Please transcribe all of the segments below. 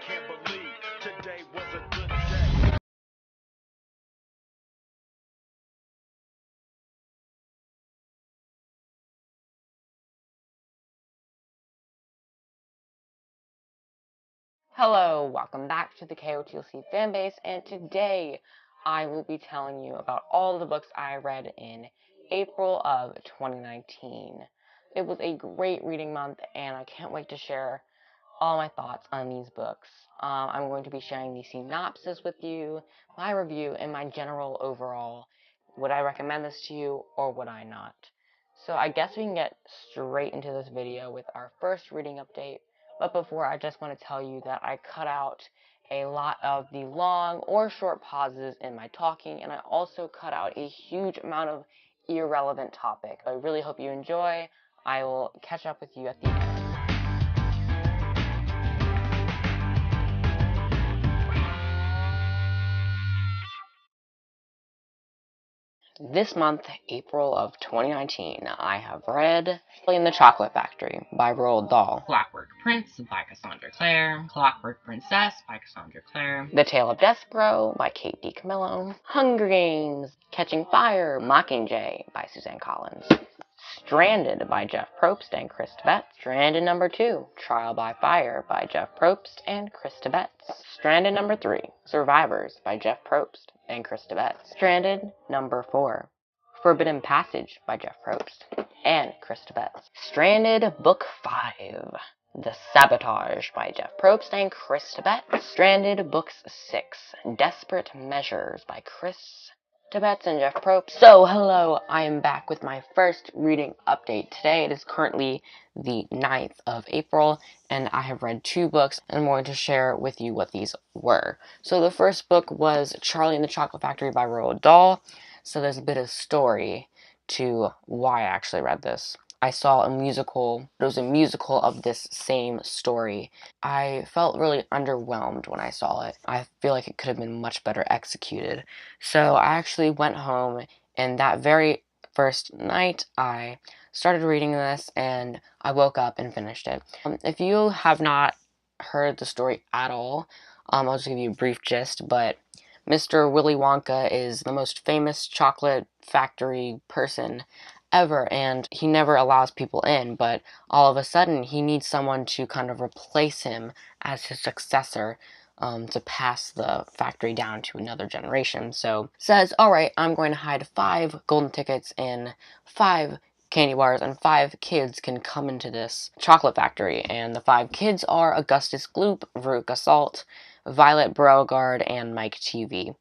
can't believe today was a good day. Hello, welcome back to the KotLC Fanbase, and today I will be telling you about all the books I read in April of 2019. It was a great reading month, and I can't wait to share all my thoughts on these books. I'm going to be sharing the synopsis with you, my review, and my general overall. Would I recommend this to you, or would I not? So I guess we can get straight into this video with our first reading update. But before, I just want to tell you that I cut out a lot of the long or short pauses in my talking, and I also cut out a huge amount of irrelevant topic. I really hope you enjoy. I will catch up with you at the end. This month, April of 2019, I have read In the Chocolate Factory by Roald Dahl, Clockwork Prince by Cassandra Clare, Clockwork Princess by Cassandra Clare, The Tale of Despereaux by Kate D. Camillo, Hunger Games, Catching Fire, Mockingjay by Suzanne Collins, Stranded by Jeff Probst and Chris Tibet, Stranded number 2, Trial by Fire by Jeff Probst and Chris Tibet, Stranded number 3, Survivors by Jeff Probst and Chris Tibet, Stranded number 4, Forbidden Passage by Jeff Probst and Chris Tibet, Stranded Book 5, The Sabotage by Jeff Probst and Chris Tibet, Stranded Books 6, Desperate Measures by Chris Tibet and Jeff Probst. So, hello, I am back with my first reading update. Today it is currently the 9th of April, and I have read 2 books, and I'm going to share with you what these were. So the first book was Charlie and the Chocolate Factory by Roald Dahl. So there's a bit of story to why I actually read this. I saw a musical, it was a musical of this same story. I felt really underwhelmed when I saw it. I feel like it could have been much better executed. So I actually went home, and that very first night I started reading this, and I woke up and finished it. If you have not heard the story at all, I'll just give you a brief gist, but Mr. Willy Wonka is the most famous chocolate factory person ever, and he never allows people in, but all of a sudden he needs someone to kind of replace him as his successor, to pass the factory down to another generation. So says, alright, I'm going to hide 5 golden tickets in 5 candy bars, and 5 kids can come into this chocolate factory. And the 5 kids are Augustus Gloop, Veruca Salt, Violet Beauregarde, and Mike TV.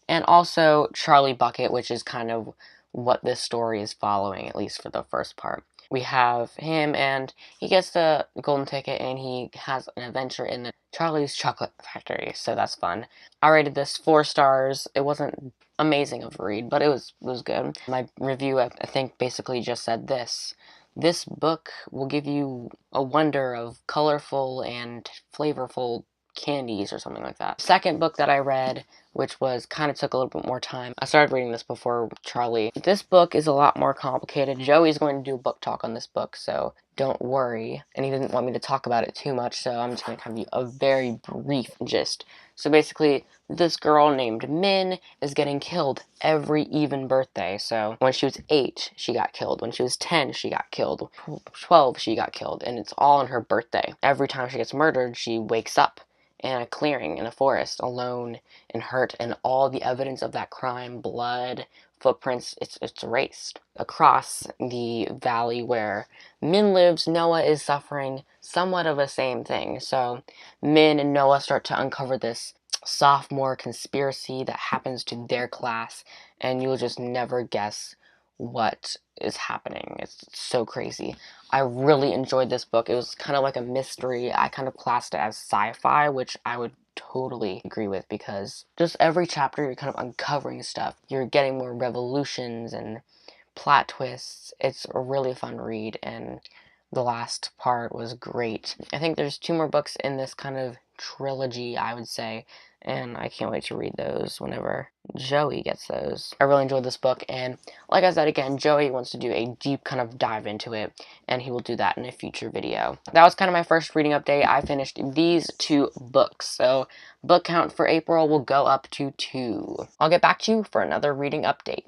And also Charlie Bucket, which is kind of what this story is following, at least for the first part. We have him, and he gets the golden ticket, and he has an adventure in the Charlie's Chocolate Factory, so that's fun. I rated this 4 stars. It wasn't amazing of a read, but it was good. My review, I think, basically just said this. This book will give you a wonder of colorful and flavorful candies or something like that. Second book that I read, which was kind of took a little bit more time. I started reading this before Charlie. This book is a lot more complicated. Joey's going to do a book talk on this book, so don't worry. And he didn't want me to talk about it too much, so I'm just going to give you a very brief gist. So basically, this girl named Min is getting killed every even birthday. So when she was 8, she got killed. When she was 10, she got killed. 12, she got killed. And it's all on her birthday. Every time she gets murdered, she wakes up in a clearing in a forest, alone and hurt, and all the evidence of that crime, blood, footprints, it's erased. Across the valley where Min lives, Noah is suffering somewhat of the same thing. So Min and Noah start to uncover this sophomore conspiracy that happens to their class, and you'll just never guess what is happening. It's so crazy. I really enjoyed this book. It was kind of like a mystery. I kind of classed it as sci-fi, which I would totally agree with, because just every chapter you're kind of uncovering stuff. You're getting more revolutions and plot twists. It's a really fun read, and the last part was great. I think there's 2 more books in this kind of trilogy, I would say, and I can't wait to read those whenever Joey gets those. I really enjoyed this book, and like I said again, Joey wants to do a deep kind of dive into it, and he will do that in a future video. That was kind of my first reading update. I finished these 2 books, so book count for April will go up to 2. I'll get back to you for another reading update.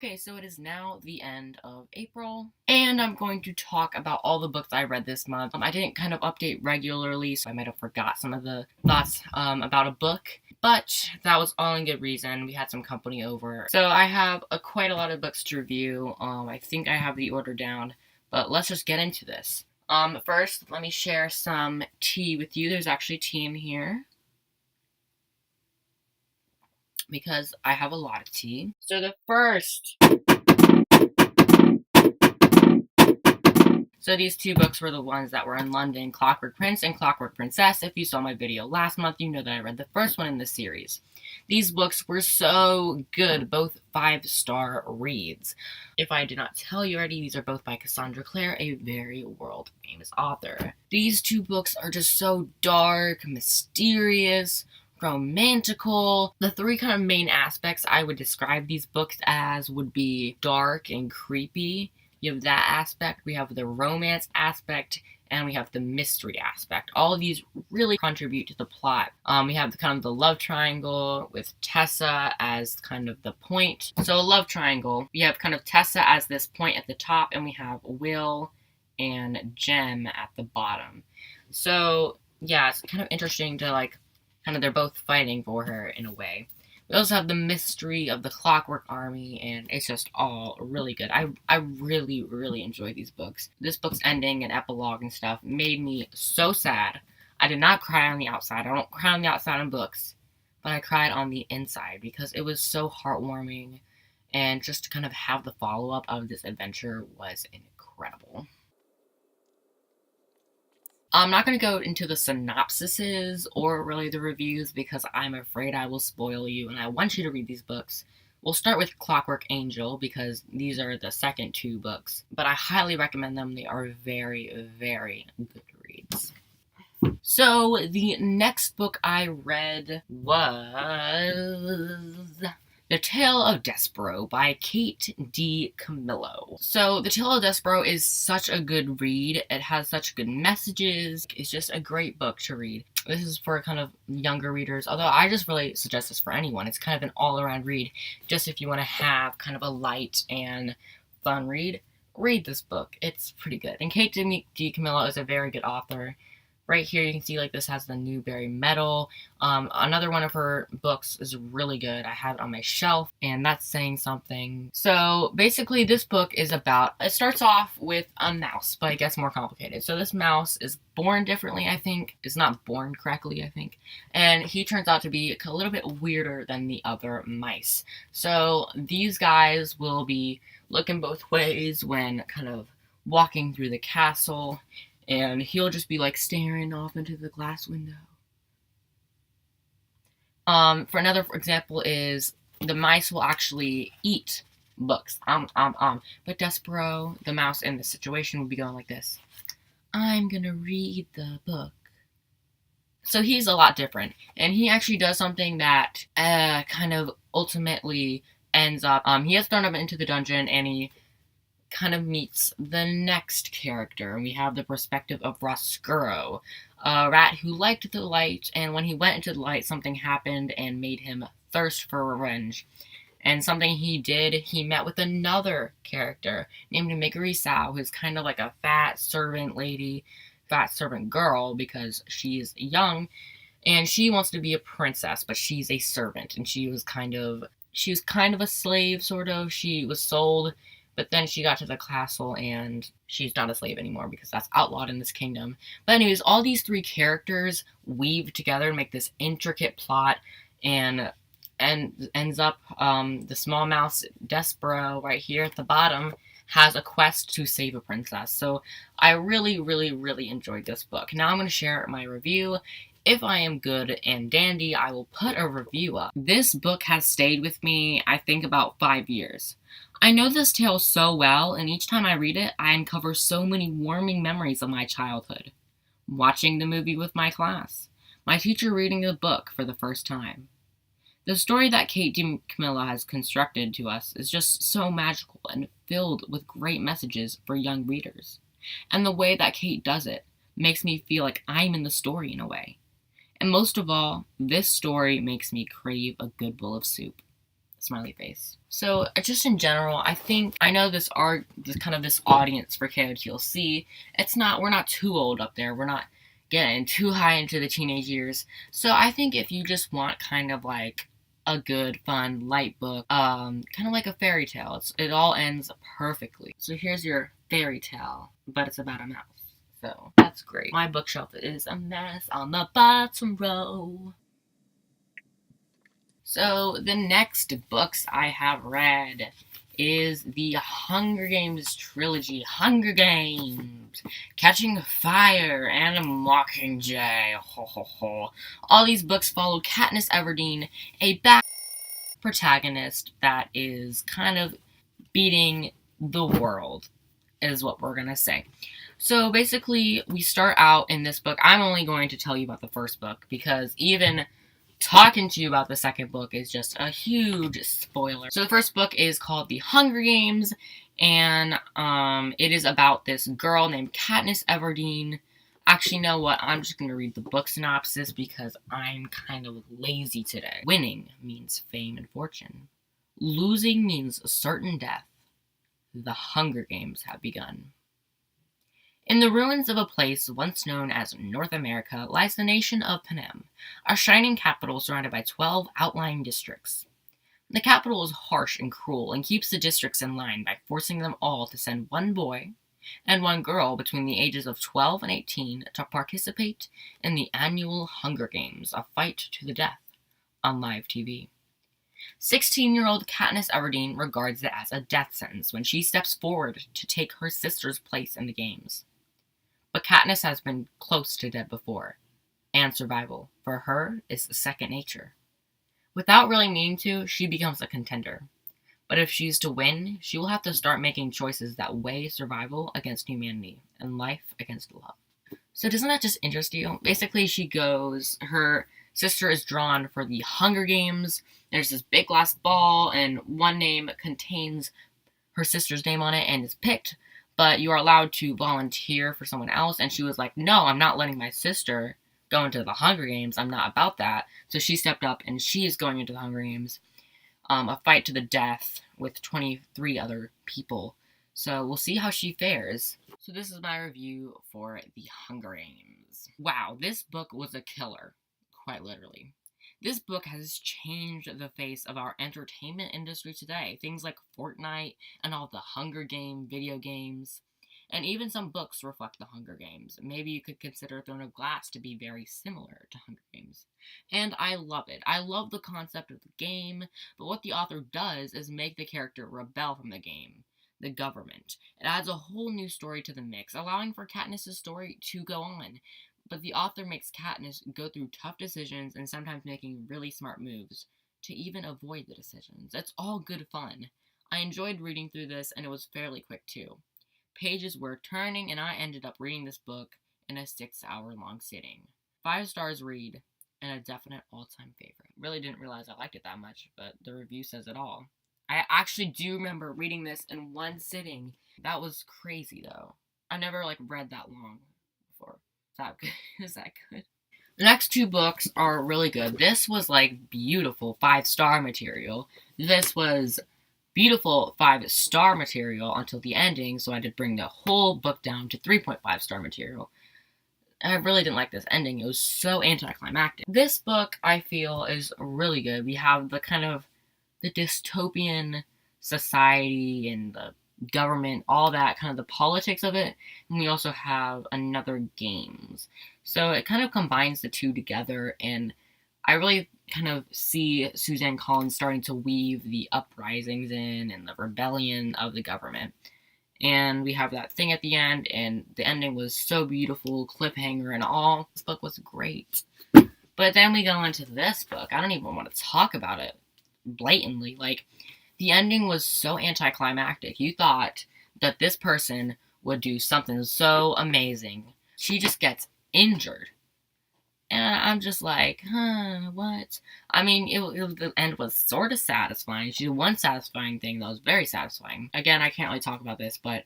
Okay, so it is now the end of April, and I'm going to talk about all the books I read this month. I didn't kind of update regularly, so I might have forgot some of the thoughts about a book, but that was all in good reason. We had some company over. So I have quite a lot of books to review. I think I have the order down, but let's just get into this. First, let me share some tea with you. There's actually tea in here, because I have a lot of tea. So the first... So these 2 books were the ones that were in London, Clockwork Prince and Clockwork Princess. If you saw my video last month, you know that I read the first one in the series. These books were so good, both 5-star reads. If I did not tell you already, these are both by Cassandra Clare, a very world-famous author. These 2 books are just so dark, mysterious, romantical. The 3 kind of main aspects I would describe these books as would be dark and creepy. You have that aspect, we have the romance aspect, and we have the mystery aspect. All of these really contribute to the plot. We have kind of the love triangle with Tessa as kind of the point. So a love triangle, we have kind of Tessa as this point at the top, and we have Will and Jem at the bottom. So yeah, it's kind of interesting to like, kind of they're both fighting for her in a way. We also have the mystery of the Clockwork Army, and it's just all really good. I really, really enjoy these books. This book's ending and epilogue and stuff made me so sad. I did not cry on the outside. I don't cry on the outside in books, but I cried on the inside because it was so heartwarming, and just to kind of have the follow-up of this adventure was incredible. I'm not going to go into the synopsises or really the reviews because I'm afraid I will spoil you, and I want you to read these books. We'll start with Clockwork Angel because these are the second 2 books, but I highly recommend them. They are very, very good reads. So the next book I read was The Tale of Despero by Kate D. Camillo. So The Tale of Despero is such a good read. It has such good messages. It's just a great book to read. This is for kind of younger readers, although I just really suggest this for anyone. It's kind of an all-around read. Just if you want to have kind of a light and fun read this book. It's pretty good. And Kate D. Camillo is a very good author. Right here you can see like this has the Newbery Medal. Another one of her books is really good. I have it on my shelf, and that's saying something. So basically this book is about, it starts off with a mouse, but it gets more complicated. So this mouse is born differently, I think. It's not born correctly, I think. And he turns out to be a little bit weirder than the other mice. So these guys will be looking both ways when kind of walking through the castle. And he'll just be like staring off into the glass window. For another example is the mice will actually eat books. But Despero, the mouse in this situation, would be going like this. I'm gonna read the book. So he's a lot different. And he actually does something that kind of ultimately ends up, he gets thrown up into the dungeon and he kind of meets the next character, and we have the perspective of Roscuro, a rat who liked the light, and when he went into the light, something happened and made him thirst for revenge. And something he did, he met with another character named Migurisao, who's kind of like a fat servant lady, fat servant girl, because she's young, and she wants to be a princess, but she's a servant, and she was kind of a slave, sort of. She was sold. But then she got to the castle and she's not a slave anymore because that's outlawed in this kingdom. But anyways, all these 3 characters weave together and make this intricate plot, and ends up the small mouse Despero right here at the bottom has a quest to save a princess. So I really, really, really enjoyed this book. Now I'm going to share my review. If I am good and dandy, I will put a review up. This book has stayed with me, I think, about 5 years. I know this tale so well, and each time I read it, I uncover so many warming memories of my childhood. Watching the movie with my class, my teacher reading the book for the first time. The story that Kate DiCamillo has constructed to us is just so magical and filled with great messages for young readers. And the way that Kate does it makes me feel like I'm in the story in a way. And most of all, this story makes me crave a good bowl of soup. Smiley face. So just in general, I know this audience for KotLC, we're not too old up there. We're not getting too high into the teenage years. So I think if you just want kind of like a good, fun, light book, kind of like a fairy tale, it all ends perfectly. So here's your fairy tale, but it's about a mouse. So that's great. My bookshelf is a mess on the bottom row. So the next books I have read is the Hunger Games trilogy. Hunger Games, Catching Fire, and Mockingjay. Ho ho ho. All these books follow Katniss Everdeen, a bad protagonist that is kind of beating the world, is what we're gonna say. So basically, we start out in this book. I'm only going to tell you about the first book because even talking to you about the second book is just a huge spoiler. So the first book is called The Hunger Games, and it is about this girl named Katniss Everdeen. Actually, you know what? I'm just going to read the book synopsis because I'm kind of lazy today. Winning means fame and fortune. Losing means certain death. The Hunger Games have begun. In the ruins of a place once known as North America lies the nation of Panem, a shining capital surrounded by 12 outlying districts. The capital is harsh and cruel and keeps the districts in line by forcing them all to send one boy and one girl between the ages of 12 and 18 to participate in the annual Hunger Games, a fight to the death, on live TV. 16-year-old Katniss Everdeen regards it as a death sentence when she steps forward to take her sister's place in the games. But Katniss has been close to dead before, and survival, for her, is second nature. Without really meaning to, she becomes a contender. But if she's to win, she will have to start making choices that weigh survival against humanity, and life against love. So doesn't that just interest you? Basically, her sister is drawn for the Hunger Games. There's this big glass ball, and one name contains her sister's name on it and is picked. But you are allowed to volunteer for someone else. And she was like, no, I'm not letting my sister go into the Hunger Games. I'm not about that. So she stepped up and she is going into the Hunger Games. A fight to the death with 23 other people. So we'll see how she fares. So this is my review for the Hunger Games. Wow, this book was a killer. Quite literally. This book has changed the face of our entertainment industry today. Things like Fortnite and all the Hunger Game video games. And even some books reflect the Hunger Games. Maybe you could consider Throne of Glass to be very similar to Hunger Games. And I love it. I love the concept of the game, but what the author does is make the character rebel from the game, the government. It adds a whole new story to the mix, allowing for Katniss' story to go on. But the author makes Katniss go through tough decisions and sometimes making really smart moves to even avoid the decisions. It's all good fun. I enjoyed reading through this, and it was fairly quick too. Pages were turning, and I ended up reading this book in a 6-hour-long sitting. 5 stars read, and a definite all-time favorite. Really didn't realize I liked it that much, but the review says it all. I actually do remember reading this in one sitting. That was crazy, though. I never, read that long before. Is that good? The next 2 books are really good. This was, beautiful 5-star material. This was beautiful 5-star material until the ending, so I had to bring the whole book down to 3.5-star material. I really didn't like this ending. It was so anticlimactic. This book, I feel, is really good. We have the kind of the dystopian society and the government, all that, kind of the politics of it, and we also have another games. So it kind of combines the two together, and I really kind of see Suzanne Collins starting to weave the uprisings in and the rebellion of the government. And we have that thing at the end, and the ending was so beautiful, cliffhanger and all. This book was great. But then we go into this book. I don't even want to talk about it blatantly. The ending was so anticlimactic. You thought that this person would do something so amazing. She just gets injured. And I'm just like, what? I mean, the end was sort of satisfying. She did one satisfying thing that was very satisfying. Again, I can't really talk about this, but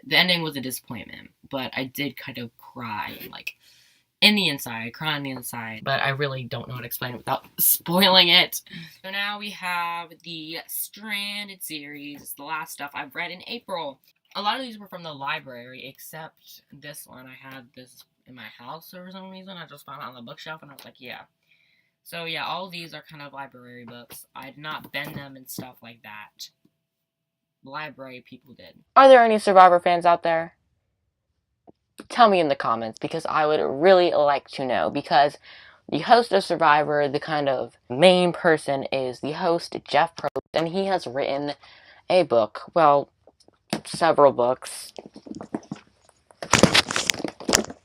the ending was a disappointment. But I did kind of cry, like, in the inside, cry on the inside. But I really don't know how to explain it without spoiling it. So now we have the Stranded series. It's the last stuff I've read in April. A lot of these were from the library, except this one. I had this in my house for some reason. I just found it on the bookshelf, and I was like, yeah. So yeah, all of these are kind of library books. I did not bend them and stuff like that. Library people did. Are there any Survivor fans out there? Tell me in the comments, because I would really like to know, because the host of Survivor, the kind of main person, is the host, Jeff Probst, and he has written a book, well, several books,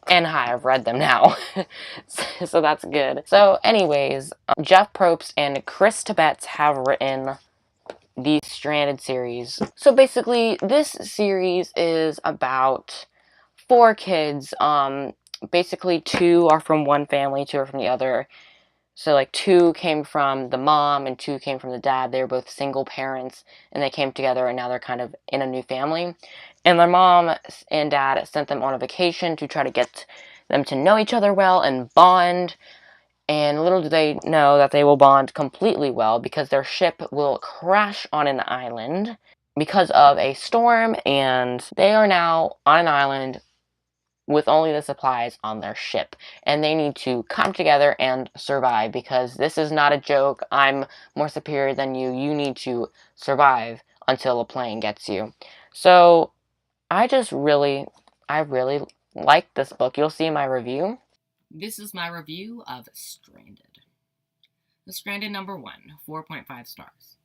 and I've read them now, so that's good. So anyways, Jeff Probst and Chris Tibbetts have written the Stranded series. So basically, this series is about 4 kids. Basically 2 are from one family, 2 are from the other. So like 2 came from the mom and 2 came from the dad. They were both single parents, and they came together, and now they're kind of in a new family. And their mom and dad sent them on a vacation to try to get them to know each other well and bond. And little do they know that they will bond completely well, because their ship will crash on an island because of a storm, and they are now on an island with only the supplies on their ship, and they need to come together and survive, because this is not a joke. I'm more superior than you. You need to survive until a plane gets you. So I really like this book. You'll see my review. This is my review of Stranded. The Stranded number 1, 4.5 stars.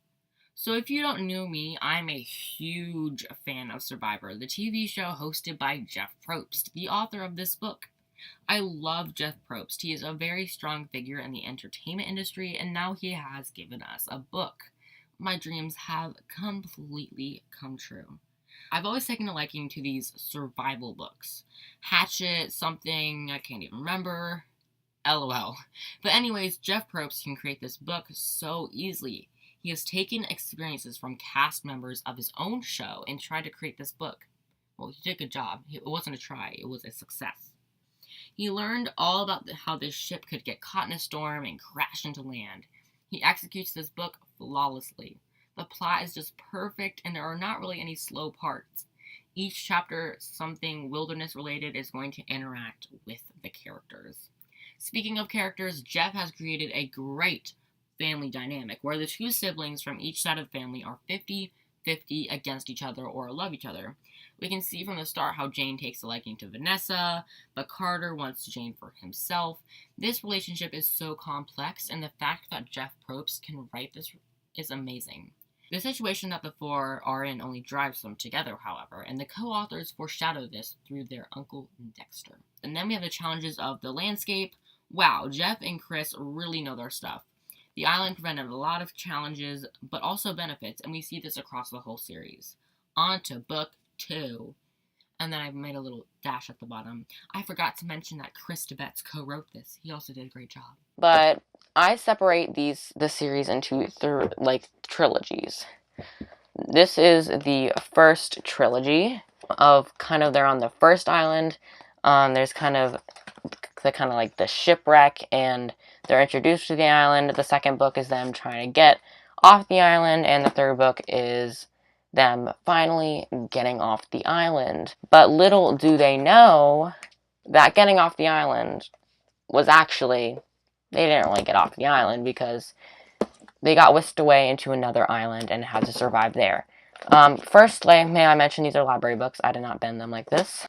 So if you don't know me, I'm a huge fan of Survivor, the TV show hosted by Jeff Probst, the author of this book. I love Jeff Probst. He is a very strong figure in the entertainment industry, and now he has given us a book. My dreams have completely come true. I've always taken a liking to these survival books. Hatchet, something, I can't even remember. LOL. But anyways, Jeff Probst can create this book so easily. He has taken experiences from cast members of his own show and tried to create this book. Well, he did a good job. It wasn't a try, it was a success. He learned all about how this ship could get caught in a storm and crash into land. He executes this book flawlessly. The plot is just perfect, and there are not really any slow parts. Each chapter, something wilderness related, is going to interact with the characters. Speaking of characters, Jeff has created a great family dynamic where the 2 siblings from each side of the family are 50-50 against each other or love each other. We can see from the start how Jane takes a liking to Vanessa, but Carter wants Jane for himself. This relationship is so complex, and the fact that Jeff Probst can write this is amazing. The situation that the 4 are in only drives them together, however, and the co-authors foreshadow this through their uncle Dexter. And then we have the challenges of the landscape. Wow, Jeff and Chris really know their stuff. The island presented a lot of challenges, but also benefits, and we see this across the whole series. On to book 2. And then I made a little dash at the bottom. I forgot to mention that Chris Tibbetts co-wrote this. He also did a great job. But I separate the series into trilogies. This is the first trilogy of kind of they're on the first island. There's kind of like the shipwreck, and they're introduced to the island. The second book is them trying to get off the island, and the third book is them finally getting off the island. But little do they know that getting off the island was actually, they didn't really get off the island, because they got whisked away into another island and had to survive there. Firstly, may I mention these are library books. I did not bend them like this.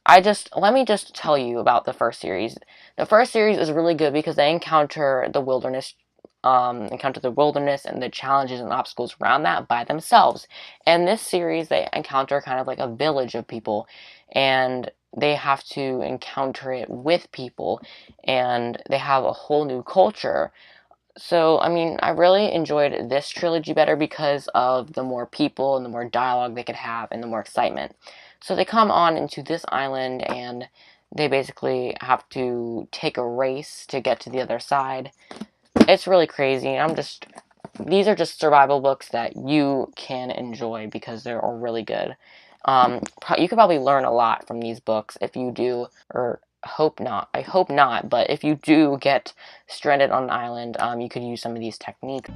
Let me just tell you about the first series. The first series is really good because they encounter the wilderness and the challenges and obstacles around that by themselves. And this series, they encounter kind of like a village of people, and they have to encounter it with people, and they have a whole new culture. So, I mean, I really enjoyed this trilogy better because of the more people and the more dialogue they could have and the more excitement. So they come on into this island, and They basically have to take a race to get to the other side. It's really crazy. These are just survival books that you can enjoy because they're all really good. You could probably learn a lot from these books if you do, or hope not. I hope not, but if you do get stranded on an island, you could use some of these techniques.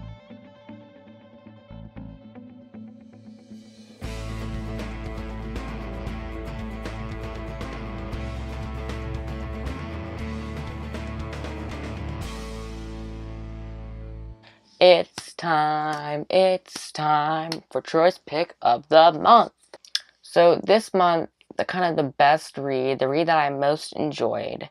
It's time for Troy's pick of the month. So this month, the best read, the read that I most enjoyed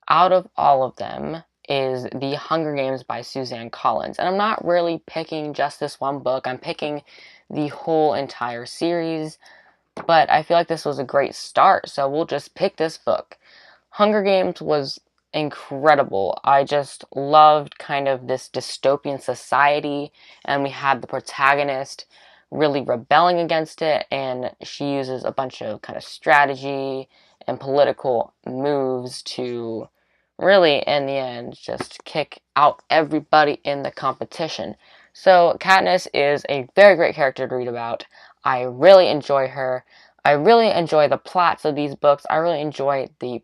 out of all of them is The Hunger Games by Suzanne Collins. And I'm not really picking just this one book. I'm picking the whole entire series. But I feel like this was a great start, so we'll just pick this book. Hunger Games was incredible. I just loved kind of this dystopian society, and we had the protagonist really rebelling against it, and she uses a bunch of kind of strategy and political moves to really, in the end, just kick out everybody in the competition. So Katniss is a very great character to read about. I really enjoy her. I really enjoy the plots of these books. I really enjoy the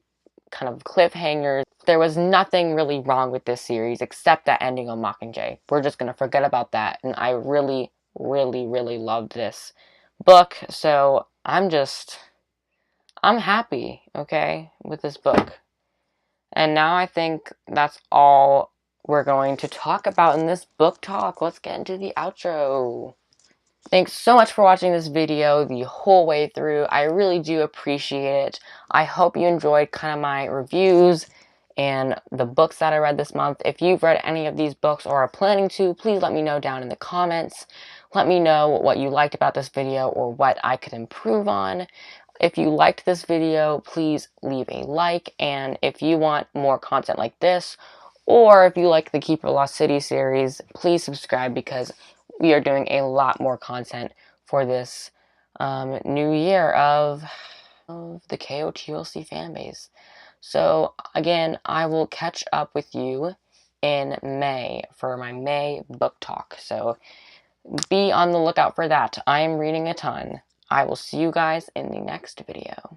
kind of cliffhangers. There was nothing really wrong with this series except that ending on Mockingjay. We're just going to forget about that. And I really, really, really loved this book. So I'm happy, okay, with this book. And now I think that's all we're going to talk about in this book talk. Let's get into the outro. Thanks so much for watching this video the whole way through. I really do appreciate it. I hope you enjoyed kind of my reviews and the books that I read this month. If you've read any of these books or are planning to, please let me know down in the comments. Let me know what you liked about this video or what I could improve on. If you liked this video, please leave a like, and if you want more content like this, or if you like the Keeper Lost City series, please subscribe because we are doing a lot more content for this new year of the KotLC fanbase. So again, I will catch up with you in May for my May book talk. So be on the lookout for that. I am reading a ton. I will see you guys in the next video.